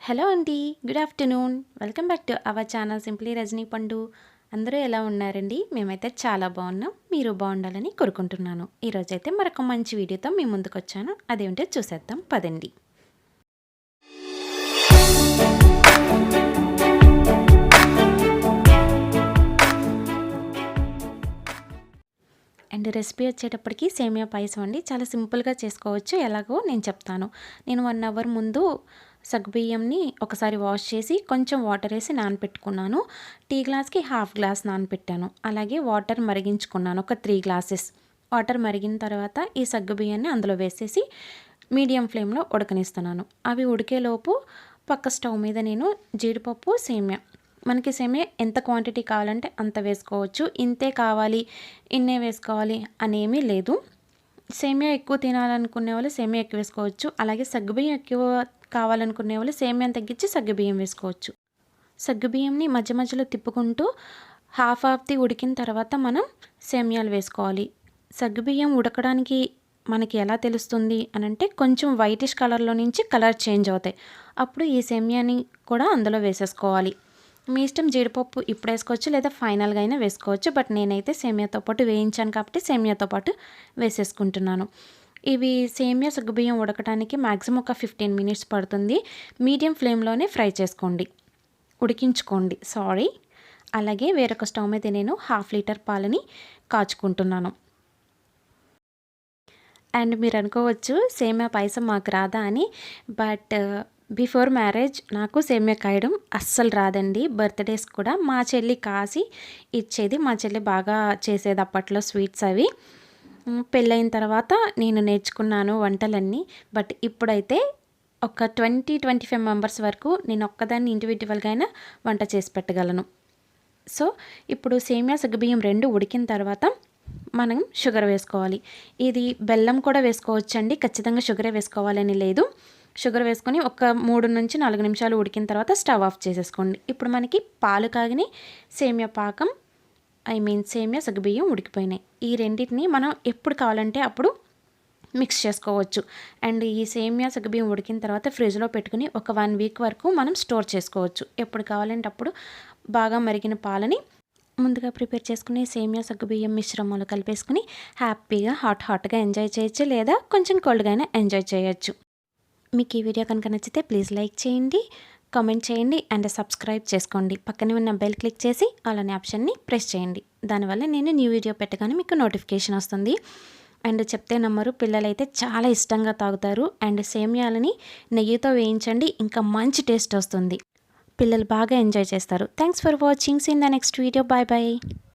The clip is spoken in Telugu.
హలో అండి. Good afternoon. Welcome back to our channel simply Rajanipandu. అందరూ ఎలా ఉన్నారండి? మేమైతే చాలా బాగున్నాం. మీరు బాగుండాలని కోరుకుంటున్నాను. ఈరోజైతే మరొక మంచి వీడియోతో మీ ముందుకొచ్చాను. అదేంటో చూసేద్దాం పదండి. అండ్ రెసిపీ వచ్చేటప్పటికి సేమియా పాయసం అండి. చాలా సింపుల్గా చేసుకోవచ్చు. ఎలాగో నేను చెప్తాను. నేను 1 అవర్ ముందు సగ్గుబియ్యంని ఒకసారి వాష్ చేసి కొంచెం వాటర్ వేసి నానపెట్టుకున్నాను. టీ గ్లాస్కి హాఫ్ గ్లాస్ నానపెట్టాను. అలాగే వాటర్ మరిగించుకున్నాను ఒక 3 గ్లాసెస్. వాటర్ మరిగిన తర్వాత ఈ సగ్గుబియ్యాన్ని అందులో వేసేసి మీడియం ఫ్లేమ్లో ఉడకనిస్తున్నాను. అవి ఉడికేలోపు పక్క స్టవ్ మీద నేను జీడిపప్పు, సేమియా, మనకి సేమియా ఎంత క్వాంటిటీ కావాలంటే అంత వేసుకోవచ్చు. ఇంతే కావాలి, ఇన్నే వేసుకోవాలి అనేమీ లేదు. సేమియా ఎక్కువ తినాలనుకునే వాళ్ళు సేమియా ఎక్కువ వేసుకోవచ్చు. అలాగే సగ్గుబియ్యం ఎక్కువ కావాలనుకునే వాళ్ళు సేమియాని తగ్గించి సగ్గుబియ్యం వేసుకోవచ్చు. సగ్గుబియ్యంని మధ్య మధ్యలో తిప్పుకుంటూ హాఫ్ది ఉడికిన తర్వాత మనం సేమియాలు వేసుకోవాలి. సగ్గుబియ్యం ఉడకడానికి మనకి ఎలా తెలుస్తుంది అనంటే కొంచెం వైటిష్ కలర్లో నుంచి కలర్ చేంజ్ అవుతాయి. అప్పుడు ఈ సేమియాని కూడా అందులో వేసేసుకోవాలి. మీ ఇష్టం, జీడిపప్పు ఇప్పుడు వేసుకోవచ్చు లేదా ఫైనల్గా అయినా వేసుకోవచ్చు. బట్ నేనైతే సేమియాతో పాటు వేయించాను కాబట్టి సేమియాతో పాటు వేసేసుకుంటున్నాను. ఇవి సేమియా సగ్గుబియ్యం ఉడకడానికి మ్యాక్సిమం ఒక 15 మినిట్స్ పడుతుంది. మీడియం ఫ్లేమ్లోనే ఫ్రై చేసుకోండి, ఉడికించుకోండి. అలాగే వేరొక స్టవ్ మీద నేను 1/2 లీటర్ పాలని కాచుకుంటున్నాను. అండ్ మీరు అనుకోవచ్చు సేమియా పాయసం మాకు రాదా అని. బట్ బిఫోర్ మ్యారేజ్ నాకు సేమియా కాయడం అస్సలు రాదండి. బర్త్డేస్ కూడా మా చెల్లి కాసి ఇచ్చేది. మా చెల్లి బాగా చేసేది అప్పట్లో స్వీట్స్ అవి. పెళ్ళైన తర్వాత నేను నేర్చుకున్నాను వంటలన్నీ. బట్ ఇప్పుడైతే ఒక 20-25 మెంబర్స్ వరకు నేను ఒక్కదాన్ని ఇండివిజువల్గా అయినా వంట చేసి పెట్టగలను. సో ఇప్పుడు సేమియా సగ్గుబియ్యం 2 ఉడికిన తర్వాత మనం షుగర్ వేసుకోవాలి. ఇది బెల్లం కూడా వేసుకోవచ్చండి. ఖచ్చితంగా షుగరే వేసుకోవాలని లేదు. షుగర్ వేసుకొని ఒక 3-4 నిమిషాలు ఉడికిన తర్వాత స్టవ్ ఆఫ్ చేసేసుకోండి. ఇప్పుడు మనకి పాలు కాగిని, సేమియా పాకం సేమియా సగ్గుబియ్యం ఉడికిపోయినాయి. ఈ రెండింటిని మనం ఎప్పుడు కావాలంటే అప్పుడు మిక్స్ చేసుకోవచ్చు. అండ్ ఈ సేమియా సగ్గుబియ్యం ఉడికిన తర్వాత ఫ్రిడ్జ్లో పెట్టుకుని ఒక 1 వీక్ వరకు మనం స్టోర్ చేసుకోవచ్చు. ఎప్పుడు కావాలంటే అప్పుడు బాగా మరిగిన పాలని ముందుగా ప్రిపేర్ చేసుకుని సేమియా సగ్గుబియ్యం మిశ్రమాలు కలిపేసుకుని హ్యాపీగా హాట్గా ఎంజాయ్ చేయొచ్చు, లేదా కొంచెం కోల్డ్గా అయినా ఎంజాయ్ చేయొచ్చు. మీకు ఈ వీడియో కనుక నచ్చితే ప్లీజ్ లైక్ చేయండి, కామెంట్ చేయండి అండ్ సబ్స్క్రైబ్ చేసుకోండి. పక్కనే ఉన్న బెల్ క్లిక్ చేసి ఆల్ అనే ఆప్షన్ని ప్రెస్ చేయండి. దానివల్ల నేను న్యూ వీడియో పెట్టగానే మీకు నోటిఫికేషన్ వస్తుంది. అండ్ చెప్తే నమ్మరు, పిల్లలైతే చాలా ఇష్టంగా తాగుతారు. అండ్ సేమియాలని నెయ్యితో వేయించండి, ఇంకా మంచి టేస్ట్ వస్తుంది. పిల్లలు బాగా ఎంజాయ్ చేస్తారు. Thanks for watching. See in the next video. Bye.